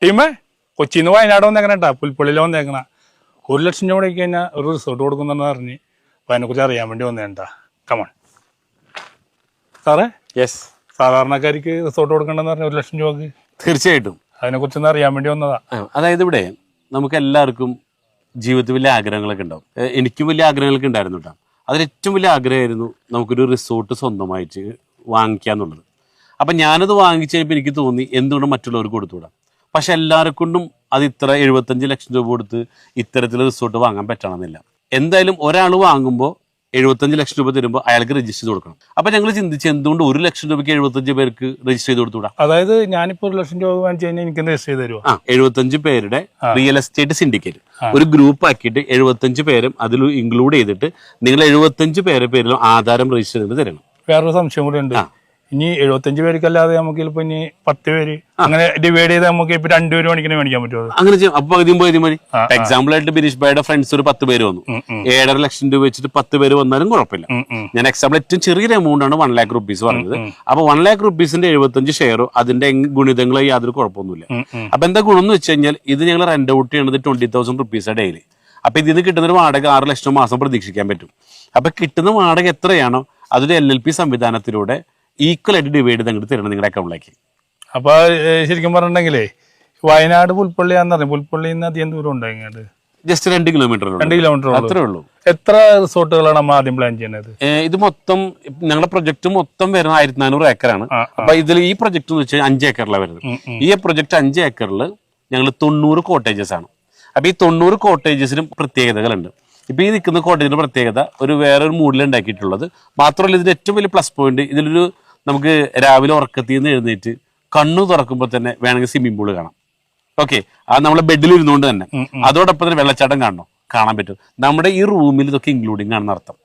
ടീമേ കൊച്ചിന്ന് വയനാട് വന്നേക്കണേട്ടാ, പുൽപ്പള്ളിയിൽ വന്നേക്കണ. 1 ലക്ഷം രൂപ കഴിഞ്ഞാൽ ഒരു റിസോർട്ട് കൊടുക്കുന്നെന്ന് പറഞ്ഞ് അപ്പൊ അതിനെക്കുറിച്ച് അറിയാൻ വേണ്ടി വന്നേട്ടാ. കമൺ സാറേ. യെസ്, സാധാരണക്കാർക്ക് റിസോർട്ട് കൊടുക്കണ്ടെന്ന് പറഞ്ഞ 1 ലക്ഷം രൂപക്ക് തീർച്ചയായിട്ടും അതിനെക്കുറിച്ചൊന്ന് അറിയാൻ വേണ്ടി വന്നതാ. അതായത് ഇവിടെ നമുക്ക് എല്ലാവർക്കും ജീവിതത്തിൽ വലിയ ആഗ്രഹങ്ങളൊക്കെ ഉണ്ടാവും. എനിക്കും വലിയ ആഗ്രഹങ്ങളൊക്കെ ഉണ്ടായിരുന്നു കേട്ടോ. അതിലേറ്റവും വലിയ ആഗ്രഹമായിരുന്നു നമുക്കൊരു റിസോർട്ട് സ്വന്തമായിട്ട് വാങ്ങിക്കുക എന്നുള്ളത്. അപ്പം ഞാനത് വാങ്ങിച്ചു കഴിഞ്ഞപ്പോൾ എനിക്ക് തോന്നി എന്തുകൊണ്ട് മറ്റുള്ളവർക്ക് കൊടുത്തുകൂടാ. പക്ഷെ എല്ലാവർക്കൊണ്ടും അത് ഇത്ര 75 ലക്ഷം രൂപ കൊടുത്ത് ഇത്തരത്തിൽ റിസോർട്ട് വാങ്ങാൻ പറ്റണമെന്നില്ല. എന്തായാലും ഒരാൾ വാങ്ങുമ്പോൾ 75 ലക്ഷം രൂപ തരുമ്പോൾ അയാൾക്ക് രജിസ്റ്റർ ചെയ്ത് കൊടുക്കണം. അപ്പം ഞങ്ങൾ ചിന്തിച്ച് എന്തുകൊണ്ട് 1 ലക്ഷം രൂപയ്ക്ക് 75 പേർക്ക് രജിസ്റ്റർ ചെയ്ത് കൊടുത്തുകൂടാ. അതായത് ഞാനിപ്പോൾ 1 ലക്ഷം രൂപ വാങ്ങിച്ചു കഴിഞ്ഞാൽ എനിക്ക് രജിസ്റ്റർ ചെയ്ത് തരുമോ? 75 പേരുടെ റിയൽ എസ്റ്റേറ്റ് സിൻഡിക്കേറ്റ് ഒരു ഗ്രൂപ്പ് ആക്കിയിട്ട് 75 പേരും അതിൽ ഇൻക്ലൂഡ് ചെയ്തിട്ട് നിങ്ങൾ 75 പേരിലും ആധാരം രജിസ്റ്റർ ചെയ്ത് തരണം. വേറൊരു സംശയം കൂടെ ഉണ്ട്. ഇനി 75 പേർക്കല്ലാതെ നമുക്ക് ചിലപ്പോ ഇനി 10 പേര് അങ്ങനെ ഡിവൈഡ് ചെയ്ത് നമുക്ക് ഇപ്പൊ 2 പേര് മണിക്കിനെ മേടിക്കാൻ പറ്റുമോ? അങ്ങനെ ചെയ്യും. അപ്പൊ പകുതി മതി. എക്സാമ്പിൾ ആയിട്ട് ബിനീഷ് ഭായിയുടെ ഫ്രണ്ട്സ് ഒരു 10 പേര് വന്നു, 7.5 ലക്ഷം രൂപ വെച്ചിട്ട് 10 പേര് വന്നാലും കുഴപ്പമില്ല. ഞാൻ എക്സാമ്പിൾ ഏറ്റവും ചെറിയൊരു എമൗണ്ട് ആണ് 1 lakh rupees പറഞ്ഞത്. അപ്പൊ 1 lakh rupeesന്റെ 75 ഷെയറോ അതിന്റെ ഗുണിതങ്ങളോ യാതൊരു കുഴപ്പമൊന്നുമില്ല. അപ്പൊ എന്താ ഗുണം എന്ന് വെച്ച് കഴിഞ്ഞാൽ ഇത് ഞങ്ങൾ റെന്റ് ഔട്ട് ചെയ്യണത് 20,000 rupees ഡെയിലി. അപ്പൊ ഇതിന് കിട്ടുന്ന ഒരു വാടക 6 ലക്ഷം മാസം പ്രതീക്ഷിക്കാൻ പറ്റും. അപ്പൊ കിട്ടുന്ന വാടക എത്രയാണോ അതൊരു LLP സംവിധാനത്തിലൂടെ ഈക്വൽ ആയിട്ട് ഡിവൈഡ് ചെയ്ത് അങ്ങോട്ട് തരണം നിങ്ങളുടെ അക്കൗണ്ടിലേക്ക്. അപ്പൊ ശരിക്കും പറഞ്ഞിട്ടുണ്ടെങ്കിലേ വയനാട് പുൽപ്പള്ളിയാന്ന് പറഞ്ഞു, പുൽപ്പള്ളിയിൽ നിന്ന് അധികം ദൂരം ഉണ്ട് ഇങ്ങോട്ട്? ജസ്റ്റ് 2 കിലോമീറ്റർ അത്രേ ഉള്ളൂ. എത്ര റിസോർട്ടുകളാണ് നമ്മൾ ആദ്യം പ്ലാൻ ചെയ്യുന്നത്? ഇത് മൊത്തം ഞങ്ങളുടെ പ്രൊജക്ട് മൊത്തം വരുന്നത് 1400 ഏക്കറാണ്. അപ്പൊ ഇതിൽ ഈ പ്രൊജക്ട് എന്ന് വെച്ചാൽ 5 ഏക്കറിലാണ് വരുന്നത്. ഈ പ്രൊജക്ട് 5 ഏക്കറിൽ ഞങ്ങൾ 90 കോട്ടേജസ് ആണ്. അപ്പൊ ഈ 90 കോട്ടേജസിനും പ്രത്യേകതകളുണ്ട്. ഇപ്പൊ ഈ നിൽക്കുന്ന കോട്ടേജിന്റെ പ്രത്യേകത വേറൊരു മൂഡിൽ ഉണ്ടാക്കിയിട്ടുള്ളത് മാത്രമല്ല, ഇതിന്റെ ഏറ്റവും വലിയ പ്ലസ് പോയിന്റ് ഇതിലൊരു നമുക്ക് രാവിലെ ഉറക്കത്തിൽ നിന്ന് എഴുന്നേറ്റ് കണ്ണു തുറക്കുമ്പോൾ തന്നെ വേണമെങ്കിൽ സ്വിമ്മിംഗ് പൂള് കാണാം. ഓക്കെ, അത് നമ്മളെ ബെഡിൽ ഇരുന്നുകൊണ്ട് തന്നെ അതോടൊപ്പം തന്നെ വെള്ളച്ചാട്ടം കാണാൻ പറ്റും. നമ്മുടെ ഈ റൂമിൽ ഇതൊക്കെ ഇൻക്ലൂഡിങ് ആണെന്ന് അർത്ഥം.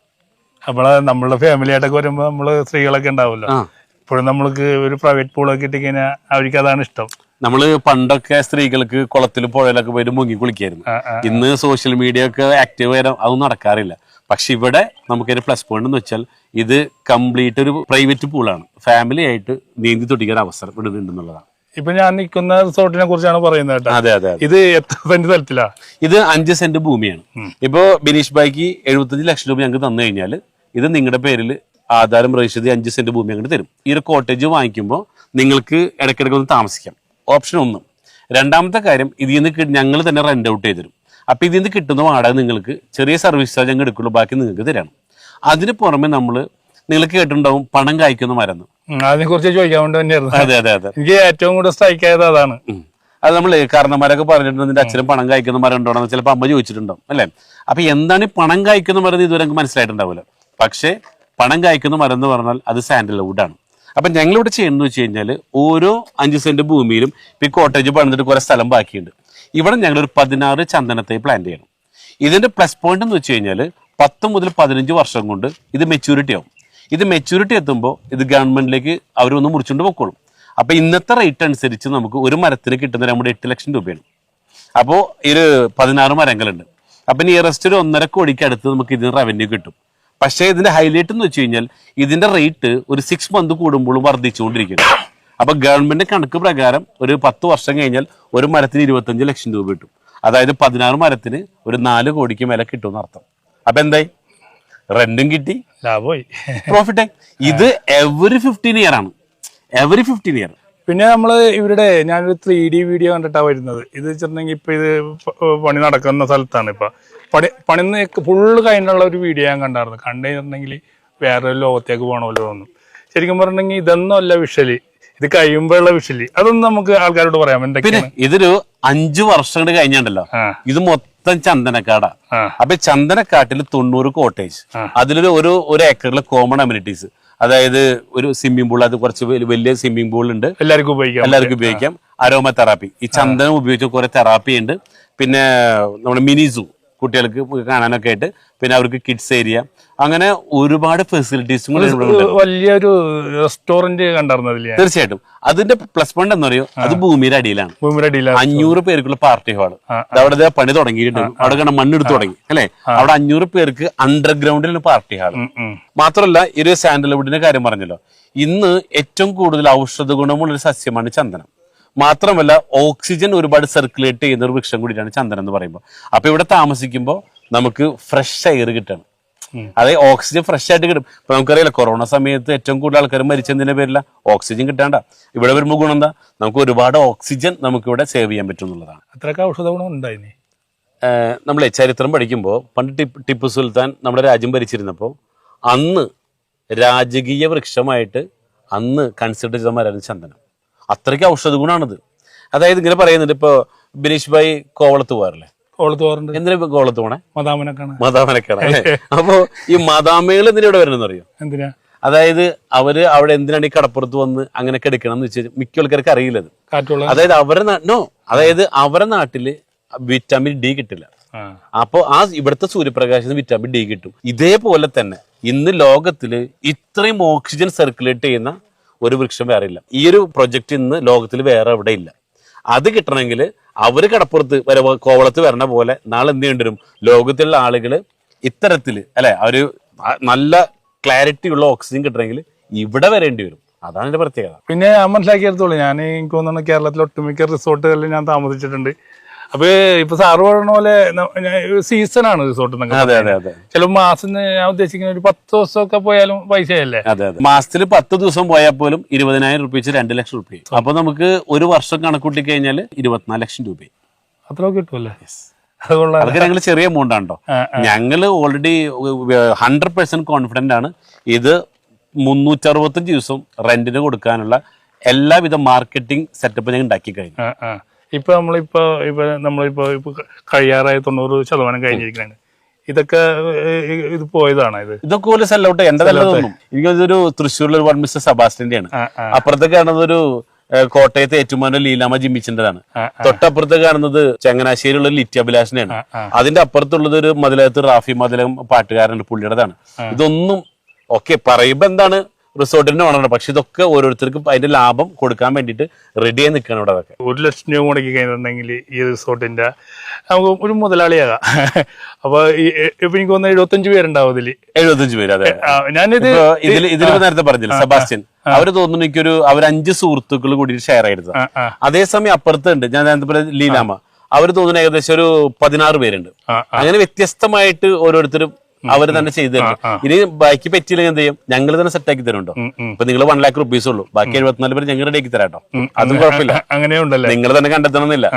നമ്മളെ ഫാമിലി ആയിട്ടൊക്കെ വരുമ്പോ നമ്മള് സ്ത്രീകളൊക്കെ ഉണ്ടാവുമല്ലോ, ഇപ്പോഴും നമ്മൾക്ക് ഒരു പ്രൈവറ്റ് പൂളൊക്കെ ഇട്ടിക്കഴിഞ്ഞാൽ അവർക്ക് അതാണ് ഇഷ്ടം. നമ്മള് പണ്ടൊക്കെ സ്ത്രീകൾക്ക് കുളത്തിലും പുഴയിലൊക്കെ പോയിട്ട് മുങ്ങി കുളിക്കായിരുന്നു. ഇന്ന് സോഷ്യൽ മീഡിയ ഒക്കെ ആക്റ്റീവ് ആയാലും അതൊന്നും നടക്കാറില്ല. പക്ഷെ ഇവിടെ നമുക്കൊരു പ്ലസ് പോയിന്റ് എന്ന് വെച്ചാൽ ഇത് കംപ്ലീറ്റ് ഒരു പ്രൈവറ്റ് പൂളാണ്. ഫാമിലി ആയിട്ട് നീന്തി തുടിക്കാൻ അവസരം ഇടുന്നുണ്ടെന്നുള്ളതാണ്. ഇപ്പൊ ഞാൻ നിൽക്കുന്ന റിസോർട്ടിനെ കുറിച്ചാണ് പറയുന്നത്. അതെ അതെ. ഇത് എത്ര സെന്റ് സ്ഥലത്തിലാ? ഇത് 5 സെന്റ് ഭൂമിയാണ്. ഇപ്പോ ബിനീഷ് ഭായിക്ക് 75 ലക്ഷം രൂപ ഞങ്ങൾക്ക് തന്നു കഴിഞ്ഞാൽ ഇത് നിങ്ങളുടെ പേരിൽ ആധാരം രജിസ്റ്റർ ചെയ്ത് 5 സെന്റ് ഭൂമി അങ്ങോട്ട് തരും. ഈ ഒരു കോട്ടേജ് വാങ്ങിക്കുമ്പോൾ നിങ്ങൾക്ക് ഇടയ്ക്കിടയ്ക്ക് ഒന്ന് താമസിക്കാം. ഓപ്ഷൻ 1. രണ്ടാമത്തെ കാര്യം, ഇതിൽ നിന്ന് ഞങ്ങൾ തന്നെ റെന്റ് ഔട്ട് ചെയ്ത് തരും. അപ്പൊ ഇതിൽ നിന്ന് കിട്ടുന്ന വാടക നിങ്ങൾക്ക് ചെറിയ സർവീസ് ചാർജ് ഞങ്ങൾ എടുക്കുള്ളൂ, ബാക്കി നിങ്ങൾക്ക് തരണം. അതിന് പുറമെ നിങ്ങൾ കേട്ടിട്ടുണ്ടാവും പണം കായ്ക്കുന്ന മരുന്ന്. അതിനെ കുറിച്ച് ചോദിക്കാൻ വേണ്ടി തന്നെയായിരുന്നു. അതെ അതെ അതെ. എനിക്ക് ഏറ്റവും കൂടുതൽ സ്ട്രൈക്ക് ആയത് അതാണ്. അത് നമ്മൾ കാരണന്മാരൊക്കെ പറഞ്ഞിട്ടുണ്ട് നിന്റെ അച്ഛനും പണം കായ്ക്കുന്ന മരം ഉണ്ടോന്ന് ചിലപ്പോൾ അമ്മ ചോദിച്ചിട്ടുണ്ടാവും അല്ലെ. അപ്പൊ എന്താണ് ഈ പണം കായ്ക്കുന്ന മരം ഇതുവരെ നമുക്ക് മനസ്സിലായിട്ടുണ്ടാവില്ല. പക്ഷെ പണം കായ്ക്കുന്ന മരം എന്ന് പറഞ്ഞാൽ അത് സാൻഡൽവുഡാണ്. അപ്പൊ ഞങ്ങളിവിടെ ചെയ്യുന്നത് വെച്ച് കഴിഞ്ഞാൽ ഓരോ 5 സെന്റ് ഭൂമിയിലും ഇപ്പൊ ഈ കോട്ടേജ് പണിതിട്ട് കുറെ സ്ഥലം ബാക്കിയുണ്ട്. ഇവിടെ ഞങ്ങളൊരു 16 ചന്ദനത്തെ പ്ലാന്റ് ചെയ്യണം. ഇതിന്റെ പ്ലസ് പോയിന്റ് എന്ന് വെച്ച് കഴിഞ്ഞാൽ 10 മുതൽ 15 വർഷം കൊണ്ട് ഇത് മെച്യൂരിറ്റി ആവും. ഇത് മെച്യൂരിറ്റി എത്തുമ്പോൾ ഇത് ഗവൺമെന്റിലേക്ക് അവരൊന്ന് മുറിച്ചുകൊണ്ട് പൊക്കോളും. അപ്പൊ ഇന്നത്തെ റേറ്റ് അനുസരിച്ച് നമുക്ക് ഒരു മരത്തിന് കിട്ടുന്ന നമ്മുടെ 8 ലക്ഷം രൂപയാണ്. അപ്പോൾ ഒരു 16 മരങ്ങളുണ്ട്. അപ്പൊ നിയറസ്റ്റ് ഒരു 1.5 കോടിക്ക് അടുത്ത് നമുക്ക് ഇതിന് റവന്യൂ കിട്ടും. പക്ഷേ ഇതിന്റെ ഹൈലൈറ്റ് എന്ന് വെച്ച് കഴിഞ്ഞാൽ ഇതിന്റെ റേറ്റ് ഒരു 6 മന്ത് കൂടുമ്പോഴും വർദ്ധിച്ചുകൊണ്ടിരിക്കുന്നു. അപ്പൊ ഗവൺമെന്റ് കണക്ക് പ്രകാരം ഒരു 10 വർഷം കഴിഞ്ഞാൽ ഒരു മരത്തിന് 25 ലക്ഷം രൂപ കിട്ടും. അതായത് 16 മരത്തിന് ഒരു 4 കോടിക്ക് മേലെ കിട്ടും അർത്ഥം. അപ്പൊ എന്തായി? റെന്റും കിട്ടി, ലാഭമായി, പ്രോഫിറ്റ്. ഇത് എവറി 15 ഇയർ ആണ്. Every 15 year. പിന്നെ നമ്മള് ഞാനൊരു 3D വീഡിയോ കണ്ടിട്ടാ വരുന്നത്. ഇത് വെച്ചിട്ടുണ്ടെങ്കിൽ ഇപ്പൊ ഇത് പണി നടക്കുന്ന സ്ഥലത്താണ്. ഇപ്പൊ പണി ഫുള്ള് കഴിഞ്ഞുള്ള ഒരു വീഡിയോ ഞാൻ കണ്ടിട്ടുണ്ടെങ്കിൽ വേറെ ലോകത്തേക്ക് പോകണമല്ലോ തോന്നും. ശരിക്കും പറഞ്ഞിട്ടുണ്ടെങ്കിൽ ഇതൊന്നും അല്ല വിഷ്വലി, ഇത് കഴിയുമ്പോഴുള്ള വിഷ്വലി. അതൊന്നും നമുക്ക് ആൾക്കാരോട് പറയാം. പിന്നെ ഇതൊരു 5 വർഷം കൊണ്ട് കഴിഞ്ഞുണ്ടല്ലോ, ഇത് മൊത്തം ചന്ദനക്കാടാ. അപ്പൊ ചന്ദനക്കാട്ടിൽ 90 കോട്ടേജ്, അതിലൊരു ഒരു ഏക്കറിലെ കോമൺ അമ്യൂണിറ്റീസ്, അതായത് ഒരു സ്വിമ്മിംഗ് പൂൾ, അത് കുറച്ച് വലിയ സ്വിമ്മിംഗ് പൂൾ ഉണ്ട്, എല്ലാവർക്കും ഉപയോഗിക്കാം. അരോമ തെറാപ്പി, ഈ ചന്ദനം ഉപയോഗിച്ച കുറെ തെറാപ്പി ഉണ്ട്. പിന്നെ നമ്മുടെ മിനി സൂ കുട്ടികൾക്ക് കാണാനൊക്കെ ആയിട്ട്, പിന്നെ അവർക്ക് കിഡ്സ് ഏരിയ, അങ്ങനെ ഒരുപാട് ഫെസിലിറ്റീസും വലിയൊരു റെസ്റ്റോറന്റ് കണ്ടിരുന്നതില്ല. തീർച്ചയായിട്ടും. അതിന്റെ പ്ലസ് പോയിന്റ് എന്ന് പറയും, അത് ഭൂമിയുടെ അടിയിലാണ്. 500 പേർക്കുള്ള പാർട്ടി ഹാള് അവിടെ പണി തുടങ്ങിയിട്ടുണ്ട്. അവിടെ കണ്ട മണ്ണെടുത്ത് തുടങ്ങി അല്ലെ. അവിടെ 500 പേർക്ക് അണ്ടർഗ്രൗണ്ടിലാണ് പാർട്ടി ഹാള്. മാത്രമല്ല ഈ ഒരു സാൻഡൽവുഡിന്റെ കാര്യം പറഞ്ഞല്ലോ, ഇന്ന് ഏറ്റവും കൂടുതൽ ഔഷധ ഗുണമുള്ള ഒരു സസ്യമാണ് ചന്ദനം. മാത്രമല്ല ഓക്സിജൻ ഒരുപാട് സർക്കുലേറ്റ് ചെയ്യുന്ന ഒരു വൃക്ഷം കൂടിയാണ് ചന്ദനം എന്ന് പറയുമ്പോൾ. അപ്പൊ ഇവിടെ താമസിക്കുമ്പോൾ നമുക്ക് ഫ്രഷ് എയർ കിട്ടണം. അതായത് ഓക്സിജൻ ഫ്രഷ് ആയിട്ട് കിട്ടും. ഇപ്പൊ നമുക്കറിയാലോ കൊറോണ സമയത്ത് ഏറ്റവും കൂടുതൽ ആൾക്കാർ മരിച്ചതിന്റെ പേരില്ല, ഓക്സിജൻ കിട്ടാണ്ട. ഇവിടെ വരുമ്പോൾ ഗുണം എന്താ, നമുക്ക് ഒരുപാട് ഓക്സിജൻ നമുക്ക് ഇവിടെ സേവ് ചെയ്യാൻ പറ്റും എന്നുള്ളതാണ്. അത്രയൊക്കെ ഔഷധ ഗുണം ഉണ്ടായിനി. നമ്മളെ ചരിത്രം പഠിക്കുമ്പോൾ പണ്ട് ടിപ്പു സുൽത്താൻ നമ്മുടെ രാജ്യം ഭരിച്ചിരുന്നപ്പോൾ അന്ന് രാജകീയ വൃക്ഷമായിട്ട് അന്ന് കൺസിഡർ ചെയ്ത മരമാണ് ചന്ദനം. അത്രയ്ക്ക് ഔഷധ ഗുണമാണിത്. അതായത് ഇങ്ങനെ പറയുന്നുണ്ട്, ഇപ്പൊ ബിനീഷ് ഭായി കോവളത്ത് പോകാറില്ലേ? കോവളത്ത് പോകാറുണ്ട്. എന്തിനാ കോവളത്ത് പോണേ? മദാമനക്കാണ്. അപ്പൊ ഈ മദാമകൾ എന്തിനാ ഇവിടെ വരണമെന്ന് അറിയോ? എന്തിനാ? അതായത് അവര് അവിടെ എന്തിനാണ് ഈ കടപ്പുറത്ത് വന്ന് അങ്ങനെ കിടക്കണം എന്ന് വെച്ചാൽ മിക്ക ആൾക്കാർക്ക് അറിയില്ലത്. അതായത് അവരെ നാട്ടില് വിറ്റാമിൻ ഡി കിട്ടില്ല. അപ്പൊ ഇവിടുത്തെ സൂര്യപ്രകാശത്തിന് വിറ്റാമിൻ ഡി കിട്ടും. ഇതേപോലെ തന്നെ ഇന്ന് ലോകത്തില് ഇത്രയും ഓക്സിജൻ സർക്കുലേറ്റ് ചെയ്യുന്ന ഒരു വൃക്ഷം വേറെ ഇല്ല. ഈ ഒരു പ്രൊജക്ട് ഇന്ന് ലോകത്തിൽ വേറെ എവിടെ ഇല്ല. അത് കിട്ടണമെങ്കിൽ അവര് കടപ്പുറത്ത് കോവളത്ത് വരണ പോലെ നാളെ എന്ത് ചെയ്യേണ്ടി വരും, ലോകത്തിലുള്ള ആളുകള് ഇത്തരത്തില് അല്ലെ ഒരു നല്ല ക്ലാരിറ്റി ഉള്ള ഓക്സിജൻ കിട്ടണമെങ്കിൽ ഇവിടെ വരേണ്ടി വരും. അതാണ് എന്റെ പ്രത്യേകത. പിന്നെ ഞാൻ മനസ്സിലാക്കിയെടുത്തോളൂ, എനിക്ക് തോന്നുന്നു കേരളത്തിലെ ഒട്ടുമിക്ക റിസോർട്ടുകളിൽ ഞാൻ താമസിച്ചിട്ടുണ്ട്. അപ്പൊ ഇപ്പൊ സാറ് പറയുന്ന പോലെ സീസൺ ആണ് റിസോർട്ട്. ചില മാസം ഞാൻ ഉദ്ദേശിക്കുന്ന ഒരു 10 ദിവസമൊക്കെ പോയാലും പൈസയല്ലേ? മാസത്തിൽ 10 ദിവസം പോയാൽ പോലും 20,000 രൂപ 2 ലക്ഷം രൂപ. അപ്പൊ നമുക്ക് ഒരു വർഷം കണക്കൂട്ടി കഴിഞ്ഞാൽ 24 ലക്ഷം രൂപ അത്ര കിട്ടുമല്ലേ? അതൊക്കെ ഞങ്ങൾ ചെറിയ എമൗണ്ട് ആണോ. ഞങ്ങള് ഓൾറെഡി 100% കോൺഫിഡന്റ് ആണ്. ഇത് 365 ദിവസം റെന്റിന് കൊടുക്കാനുള്ള എല്ലാവിധ മാർക്കറ്റിംഗ് സെറ്റപ്പ് ഞങ്ങൾ ഉണ്ടാക്കി കഴിഞ്ഞു. ഇപ്പൊ നമ്മളിപ്പോ കഴിയാറായി 90% കഴിഞ്ഞിരിക്കുകയാണ്. ഇതൊക്കെ ഇത് പോയതാണ്. ഇതൊക്കെ പോലെ സെല്ലൗട്ട് എന്റെ തോന്നും. എനിക്കൊരു തൃശ്ശൂരിലെ ഒരു മിസ്റ്റർ സെബാസ്റ്റ്യന്റെ ആണ്. അപ്പുറത്തേക്ക് കാണുന്നത് ഒരു കോട്ടയത്തെ ഏറ്റുമാനൂർ ലീലാമ ജിമ്മിച്ചിന്റെതാണ്. തൊട്ടപ്പുറത്ത് കാണുന്നത് ചങ്ങനാശ്ശേരിയുള്ള ലിറ്റി അഭിലാഷിനെയാണ്. അതിന്റെ അപ്പുറത്തുള്ളത് ഒരു മതിലകത്ത് റാഫി മതിലകം പാട്ടുകാരനുണ്ട്, പുള്ളിയുടേതാണ്. ഇതൊന്നും ഓക്കെ പറയുമ്പോ എന്താണ് റിസോർട്ടിന്റെ ഓണറാണ്. പക്ഷെ ഇതൊക്കെ ഓരോരുത്തർക്കും അതിന്റെ ലാഭം കൊടുക്കാൻ വേണ്ടിയിട്ട് റെഡി ആയി നിൽക്കണം ഇവിടെ. അതൊക്കെ 1 ലക്ഷം രൂപ മുടക്കി കഴിഞ്ഞിട്ടുണ്ടെങ്കിൽ ഈ റിസോർട്ടിന്റെ നമുക്ക് ഒരു മുതലാളിയാകാം. അപ്പൊ ഇപ്പൊ എനിക്ക് തോന്നുന്നു 75 പേരുണ്ടാവും ഇതില്. 75 പേര്. അതെ, ഞാനിത് ഇതിൽ നേരത്തെ പറഞ്ഞില്ല സെബാസ്റ്റ്യൻ. അവര് തോന്നുന്നു എനിക്കൊരു അവർ 5 സുഹൃത്തുക്കൾ കൂടി ഷെയർ ആയിരുന്നു. അതേസമയം അപ്പുറത്തുണ്ട് ഞാൻ നേരത്തെ ലീലാമ, അവര് തോന്നുന്നു ഏകദേശം ഒരു 16 പേരുണ്ട്. അങ്ങനെ വ്യത്യസ്തമായിട്ട് ഓരോരുത്തരും അവര് തന്നെ ചെയ്തു തരും. ഇനി ബാക്കി പറ്റിയില്ലെങ്കിൽ എന്ത് ചെയ്യും, ഞങ്ങൾ തന്നെ സെറ്റ് ആക്കി തരുന്നുണ്ടോ. ഇപ്പൊ നിങ്ങൾ 1 ലക്ഷം റുപ്പീസ് ഉള്ളൂ, ബാക്കി 74 പേര് ഞങ്ങൾ റെഡി ആക്കി തരാട്ടോ. അതും കുഴപ്പമില്ല, അങ്ങനെയുണ്ടല്ലോ. നിങ്ങൾ തന്നെ കണ്ടെത്തണമെന്നില്ല.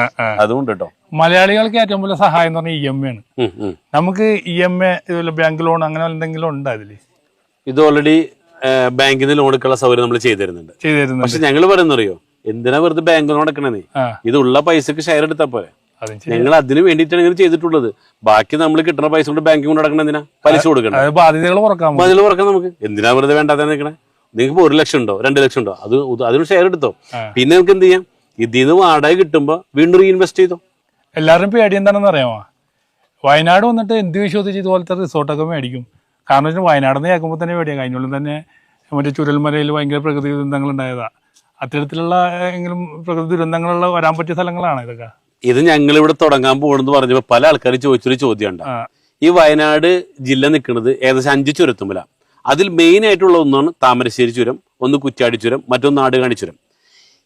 അതുകൊണ്ട് കേട്ടോ മലയാളികൾക്ക് ഏറ്റവും വലിയ സഹായം എന്ന് പറഞ്ഞാൽ EMI ആണ്. നമുക്ക് EMI ഇതുപോലെ ബാങ്ക് ലോൺ അങ്ങനെ എന്തെങ്കിലും ഉണ്ടോ അതില്? ഇത് ഓൾറെഡി ബാങ്കിൽ നിന്ന് ലോൺ എടുക്കാനുള്ള സൗകര്യം നമ്മൾ ചെയ്തു തരുന്നുണ്ട്. പക്ഷെ ഞങ്ങൾ പറയുന്നറിയോ, എന്തിനാ വെറുതെ ബാങ്ക് ലോൺ എടുക്കണേ, ഇതുള്ള പൈസക്ക് ഷെയർ എടുത്താൽ പോരെ. ഞങ്ങൾ അതിന് വേണ്ടിയിട്ടാണ് ഇങ്ങനെ ചെയ്തിട്ടുള്ളത്. ബാക്കി നമ്മൾ കിട്ടുന്ന പൈസ കൊണ്ട് ബാങ്കിൽ കൊണ്ട് നടക്കണം. എന്തിനാ പലിശ കൊടുക്കണം, ബാധ്യതകൾ കുറക്കാം നമുക്ക്. എന്തിനാ വെറുതെ വേണ്ടാതെ നിൽക്കണേ. നിങ്ങൾക്ക് 1 ലക്ഷം ഉണ്ടോ 2 ലക്ഷം ഉണ്ടോ, അതിന് ഷെയർ എടുത്തോ. പിന്നെ നമുക്ക് എന്ത് ചെയ്യാം, ഇതിന്ന് വാടക കിട്ടുമ്പോ വീണ്ടും റീഇൻവെസ്റ്റ് ചെയ്തോ. എല്ലാവരും പേടി എന്താണെന്ന് അറിയാമോ, വയനാട് വന്നിട്ട് എന്ത് വിശ്വസിച്ച് ഇതുപോലത്തെ റിസോർട്ടൊക്കെ മേടിക്കും. കാരണം വെച്ചാൽ വയനാടെന്ന് കേൾക്കുമ്പോൾ തന്നെ പേടിയാണ്. കഴിഞ്ഞുള്ളിൽ തന്നെ മറ്റേ ചുരൽമലയിൽ ഭയങ്കര പ്രകൃതി ദുരന്തങ്ങൾ ഉണ്ടായതാ. അത്തരത്തിലുള്ള എങ്കിലും പ്രകൃതി ദുരന്തങ്ങളുള്ള വരാൻ പറ്റിയ സ്ഥലങ്ങളാണ് ഇതൊക്കെ. ഇത് ഞങ്ങൾ ഇവിടെ തുടങ്ങാൻ പോകണമെന്ന് പറഞ്ഞപ്പോ പല ആൾക്കാരും ചോദിച്ചൊരു ചോദ്യം ഉണ്ട്. ഈ വയനാട് ജില്ല നിൽക്കുന്നത് ഏകദേശം 5 ചുരത്തുമ്പലാണ്. അതിൽ മെയിൻ ആയിട്ടുള്ള ഒന്നാണ് താമരശ്ശേരി ചുരം, ഒന്ന് കുറ്റ്യാടി ചുരം, മറ്റൊന്ന് നാടുകാണി ചുരം.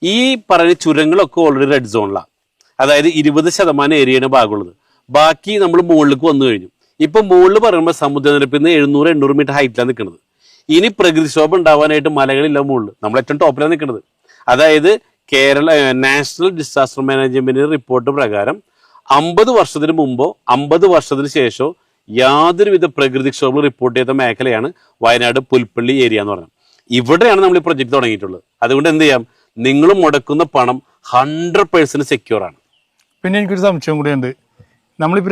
ഈ പറഞ്ഞ ചുരങ്ങളൊക്കെ ഓൾറെഡി റെഡ് സോണിലാണ്. അതായത് 20% ഏരിയയുടെ ഭാഗമുള്ളത്. ബാക്കി നമ്മൾ മുകളിലേക്ക് വന്നു കഴിഞ്ഞു. ഇപ്പൊ മുകളിൽ പറയുമ്പോൾ സമുദ്രനിരപ്പിൽ നിന്ന് 700-800 മീറ്റർ ഹൈറ്റിലാണ് നിൽക്കുന്നത്. ഇനി പ്രകൃതിക്ഷോഭം ഉണ്ടാവാനായിട്ട് മലകളില്ല മുകളിൽ, നമ്മൾ ഏറ്റവും ടോപ്പിലാണ് നിൽക്കുന്നത്. അതായത് Kerala national disaster management report പ്രകാരം 50 വർഷത്തിന് മുമ്പോ 50 വർഷത്തിന് ശേഷമോ യാതൊരുവിധ പ്രകൃതിക്ഷോഭം റിപ്പോർട്ട് ചെയ്ത മേഖലയാണ് വയനാട് പുൽപ്പള്ളി ഏരിയ എന്ന് പറഞ്ഞത്. ഇവിടെയാണ് നമ്മൾ ഈ പ്രൊജക്ട് തുടങ്ങിയിട്ടുള്ളത്. അതുകൊണ്ട് എന്ത് ചെയ്യാം, നിങ്ങൾ മുടക്കുന്ന പണം 100% സെക്യൂർ ആണ്. പിന്നെ എനിക്കൊരു സംശയം കൂടി ഉണ്ട്. നമ്മളിപ്പോ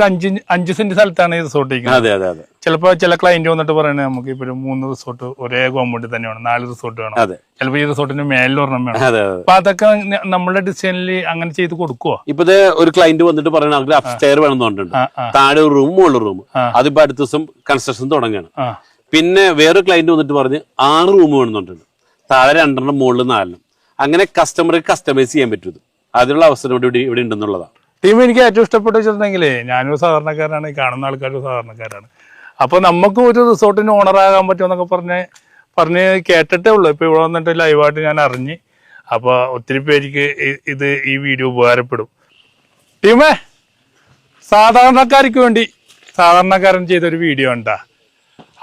5 സെന്റ് സ്ഥലത്താണ് ഈ റിസോർട്ട് ഇരിക്കുന്നത്. അതെ. ചിലപ്പോ ചില ക്ലയന്റ് വന്നിട്ട് പറയണേ നമുക്ക് ഇപ്പൊ 3 റിസോർട്ട് ഒരേ കോമ്പൗണ്ടിൽ തന്നെ വേണം, 4 റിസോർട്ട് വേണം, ചിലപ്പോ ഈ റിസോർട്ടിന് മേലിൽ ഒരെണ്ണം വേണം. അപ്പൊ അതൊക്കെ നമ്മുടെ ഡിസൈനിൽ അങ്ങനെ ചെയ്ത് കൊടുക്കുവോ? ഇപ്പൊ ഒരു ക്ലയന്റ് വന്നിട്ട് പറയണ അപ്സ്റ്റെയർ വേണം എന്ന് പറഞ്ഞിട്ടുണ്ട്. താഴെ ഒരു റൂം, മുകളിൽ റൂം. അതിപ്പോ അടുത്ത ദിവസം കൺസ്ട്രക്ഷൻ തുടങ്ങുകയാണ്. പിന്നെ വേറെ ക്ലയന്റ് വന്നിട്ട് പറഞ്ഞ് 6 റൂം വേണമെന്നുണ്ട്. താഴെ 2 മുകളിൽ 4. അങ്ങനെ കസ്റ്റമർക്ക് കസ്റ്റമൈസ് ചെയ്യാൻ പറ്റും. അതിനുള്ള അവസരം ഇവിടെ ഉണ്ടെന്നുള്ളതാണ്. ടീം എനിക്ക് ഏറ്റവും ഇഷ്ടപ്പെട്ട് വെച്ചിട്ടുണ്ടെങ്കിലേ, ഞാനൊരു സാധാരണക്കാരാണ്, കാണുന്ന ആൾക്കാരും സാധാരണക്കാരാണ്. അപ്പൊ നമുക്ക് ഒരു റിസോർട്ടിന് ഓണറാകാൻ പറ്റുമെന്നൊക്കെ പറഞ്ഞ് കേട്ടിട്ടേ ഉള്ളൂ. ഇപ്പൊ ഇവിടെ വന്നിട്ട് ലൈവായിട്ട് ഞാൻ അറിഞ്ഞ് അപ്പോൾ ഒത്തിരി പേർക്ക് ഇത് ഈ വീഡിയോ ഉപകാരപ്പെടും. ടീമേ, സാധാരണക്കാർക്ക് വേണ്ടി സാധാരണക്കാരൻ ചെയ്തൊരു വീഡിയോ ഉണ്ടാ.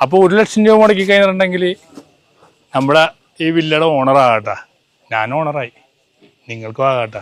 അപ്പോൾ 1 ലക്ഷം രൂപ മുടക്കി കഴിഞ്ഞിട്ടുണ്ടെങ്കിൽ നമ്മുടെ ഈ വില്ലയുടെ ഓണറാകട്ടെ. ഞാൻ ഓണറായി, നിങ്ങൾക്കും ആകട്ടെ.